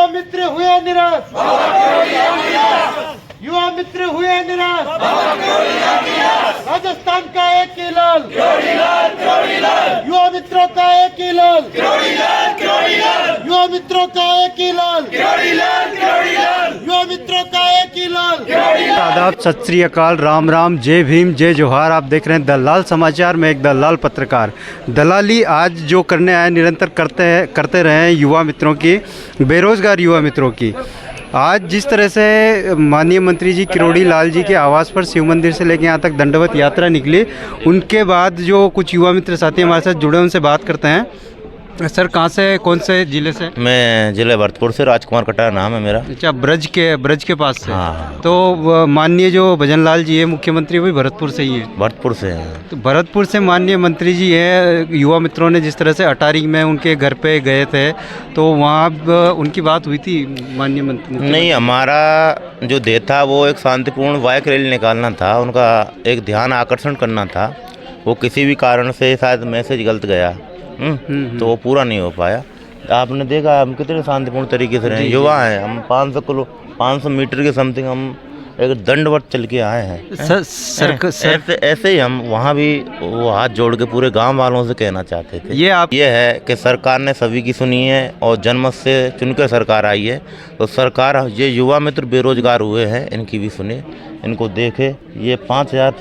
मित्र हुए निराश, युवा मित्र हुए निराश। राजस्थान का एक ही लाल, युवा मित्रों का एक ही लाल, युवा मित्रों का एक ही लाल, युवा मित्रों का एक ही लाल। आदाब, सत श्री अकाल, राम राम, जय भीम, जय जोहार। आप देख रहे हैं दलाल समाचार में एक दलाल पत्रकार। दलाली आज जो करने आए निरंतर करते रहे हैं युवा मित्रों की, बेरोजगार युवा मित्रों की। आज जिस तरह से माननीय मंत्री जी किरोड़ी लाल जी के आवास पर शिव मंदिर से लेकर यहाँ तक दंडवत यात्रा निकली, उनके बाद जो कुछ युवा मित्र साथी हमारे साथ जुड़े उनसे बात करते हैं। सर, कहाँ से, कौन से ज़िले से? मैं जिले भरतपुर से, राजकुमार कटार नाम है मेरा। अच्छा, ब्रज के पास से। हाँ। तो माननीय जो भजन लाल जी है मुख्यमंत्री, वही भरतपुर से ही है? भरतपुर से हैं। तो भरतपुर से माननीय मंत्री जी हैं। युवा मित्रों ने जिस तरह से अटारी में उनके घर पे गए थे, तो वहाँ उनकी बात हुई थी माननीय मंत्री? नहीं, हमारा जो ध्येय था वो एक शांतिपूर्ण बाइक रैली निकालना था, उनका एक ध्यान आकर्षण करना था। वो किसी भी कारण से शायद मैसेज गलत गया, तो वो पूरा नहीं हो पाया। आपने देखा हम कितने शांतिपूर्ण तरीके से रहे, युवा हैं हम। 500 मीटर के समथिंग हम एक दंडवत चल के आए हैं। ऐसे ही हम वहाँ भी वो हाथ जोड़ के पूरे गांव वालों से कहना चाहते थे। ये है कि सरकार ने सभी की सुनी है और जनमत से चुनकर सरकार आई है, तो सरकार ये युवा मित्र बेरोजगार हुए हैं, इनकी भी सुने, इनको देखे। ये 5000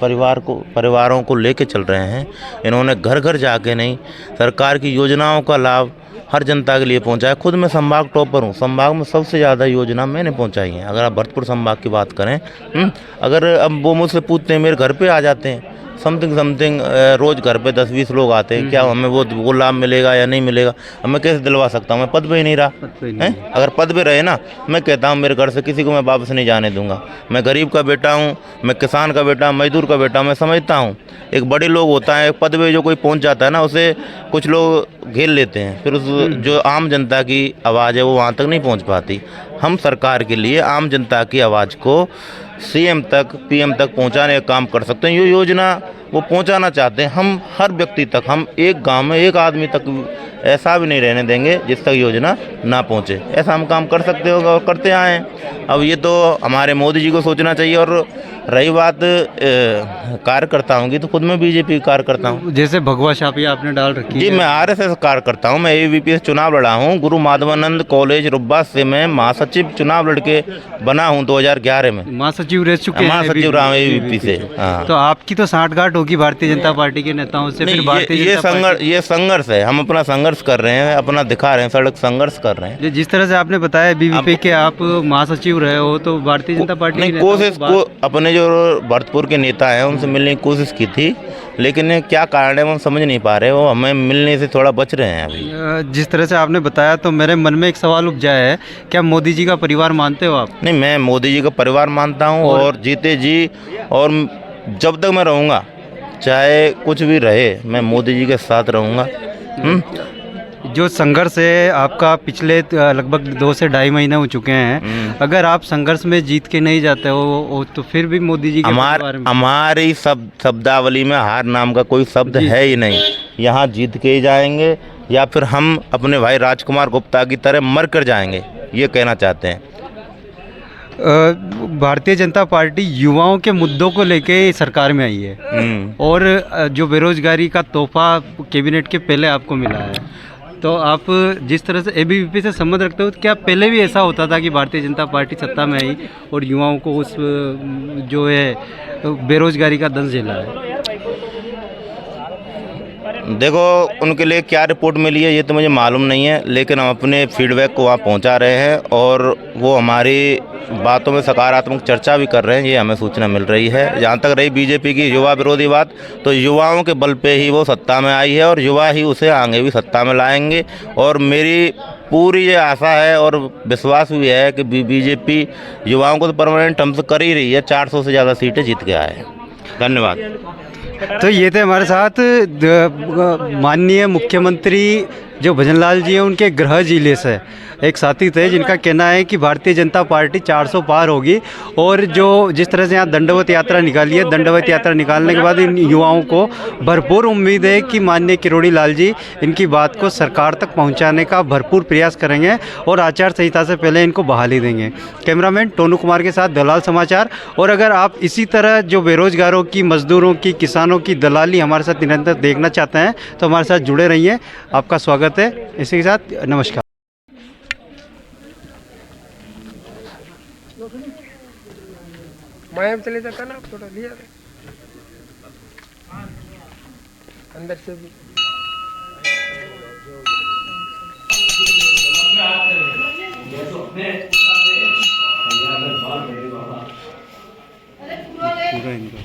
परिवारों को लेके चल रहे हैं। इन्होंने घर घर जाके नहीं, सरकार की योजनाओं का लाभ हर जनता के लिए पहुंचाया। खुद मैं संभाग टॉपर हूँ, संभाग में सबसे ज़्यादा योजना मैंने पहुंचाई है। अगर आप भरतपुर संभाग की बात करें, अगर अब वो मुझसे पूछते हैं, मेरे घर पे आ जाते हैं, समथिंग रोज़ घर पे 10-20 लोग आते हैं, क्या हमें वो लाभ मिलेगा या नहीं मिलेगा? अब मैं कैसे दिलवा सकता हूँ? मैं पद पे ही नहीं रहा है। अगर पद पे रहे ना, मैं कहता हूँ मेरे घर से किसी को मैं वापस नहीं जाने दूंगा। मैं गरीब का बेटा हूँ, मैं किसान का बेटा, मजदूर का बेटा। मैं समझता हूँ एक बड़े लोग होता है, पद पे जो कोई पहुँच जाता है ना, उसे कुछ लोग घेर लेते हैं, फिर उस जो आम जनता की आवाज़ है वो वहाँ तक नहीं पहुँच पाती। हम सरकार के लिए आम जनता की आवाज़ को सीएम तक, पीएम तक पहुंचाने का काम कर सकते हैं। ये योजना वो पहुंचाना चाहते हैं हम हर व्यक्ति तक। हम एक गांव में एक आदमी तक ऐसा भी नहीं रहने देंगे जिस तक योजना ना पहुंचे। ऐसा हम काम कर सकते हो और करते आए हैं। अब ये तो हमारे मोदी जी को सोचना चाहिए। और रही बात कार्यकर्ताओं की, तो खुद मैं बीजेपी कार्यकर्ता हूँ। जैसे भगवा छापी आपने डाल रखी जी, है। मैं आरएसएस कार्यकर्ता हूँ। मैं एबीवीपी से चुनाव लड़ा हूँ। गुरु माधवानंद कॉलेज रुब्बा से मैं महासचिव चुनाव लड़के बना हूँ 2011 में। महासचिव रह चुके हैं? महासचिव रहा हूँ एबीवीपी से। हाँ। तो आपकी तो साठगांठ होगी भारतीय जनता पार्टी के नेताओं से? फिर ये संघर्ष है, हम अपना संघर्ष कर रहे हैं, अपना दिखा रहे हैं, सड़क संघर्ष कर रहे हैं। जिस तरह से आपने बताया बीबीपी के आप महासचिव रहे हो, तो भारतीय जनता पार्टी नहीं, कोशिश को अपने जो भरतपुर के नेता हैं उनसे मिलने की कोशिश की थी, लेकिन क्या कारण है वो हम समझ नहीं पा रहे। वो हमें मिलने से थोड़ा बच रहे हैं अभी। जिस तरह से आपने बताया, तो मेरे मन में एक सवाल उपजा है, क्या मोदी जी का परिवार मानते हो आप? नहीं, मैं मोदी जी का परिवार मानता हूँ और जीते जी, और जब तक मैं रहूँगा, चाहे कुछ भी रहे, मैं मोदी जी के साथ रहूँगा। जो संघर्ष है आपका पिछले लगभग 2 से ढाई महीने हो चुके हैं, अगर आप संघर्ष में जीत के नहीं जाते हो तो फिर भी मोदी जी के हमारी शब्दावली में हार नाम का कोई शब्द है ही नहीं। यहाँ जीत के ही जाएंगे या फिर हम अपने भाई राजकुमार गुप्ता की तरह मर कर जाएंगे, ये कहना चाहते हैं। भारतीय जनता पार्टी युवाओं के मुद्दों को लेके सरकार में आई है, और जो बेरोजगारी का तोहफा कैबिनेट के पहले आपको मिला है, तो आप जिस तरह से एबीवीपी से संबंध रखते हो, तो क्या पहले भी ऐसा होता था कि भारतीय जनता पार्टी सत्ता में आई और युवाओं को उस जो है बेरोजगारी का दंश झेला है? देखो, उनके लिए क्या रिपोर्ट मिली है ये तो मुझे मालूम नहीं है, लेकिन हम अपने फीडबैक को वहाँ पहुँचा रहे हैं और वो हमारी बातों में सकारात्मक चर्चा भी कर रहे हैं, ये हमें सूचना मिल रही है। जहाँ तक रही बीजेपी की युवा विरोधी बात, तो युवाओं के बल पे ही वो सत्ता में आई है और युवा ही उसे आगे भी सत्ता में लाएंगे। और मेरी पूरी ये आशा है और विश्वास भी है कि बीजेपी युवाओं को तो परमानेंट हम से कर ही रही है। 400 से ज़्यादा सीटें जीत के आए हैं। धन्यवाद। तो ये थे हमारे साथ माननीय मुख्यमंत्री जो भजन लाल जी हैं, उनके गृह जिले से। एक साथी थे जिनका कहना है कि भारतीय जनता पार्टी 400 पार होगी। और जो जिस तरह से यहाँ दंडवत यात्रा निकाली है, दंडवत यात्रा निकालने के बाद इन युवाओं को भरपूर उम्मीद है कि माननीय किरोड़ी लाल जी इनकी बात को सरकार तक पहुँचाने का भरपूर प्रयास करेंगे और आचार संहिता से पहले इनको बहाली देंगे। कैमरामैन टोनू कुमार के साथ दलाल समाचार। और अगर आप इसी तरह जो बेरोजगारों की, मजदूरों की, किसानों की दलाली हमारे साथ निरंतर देखना चाहते हैं तो हमारे साथ जुड़े रहिए। आपका स्वागत है। इसी के साथ नमस्कार। माया में चले जाता ना, थोड़ा लिया अंदर से भी। पूरा इनका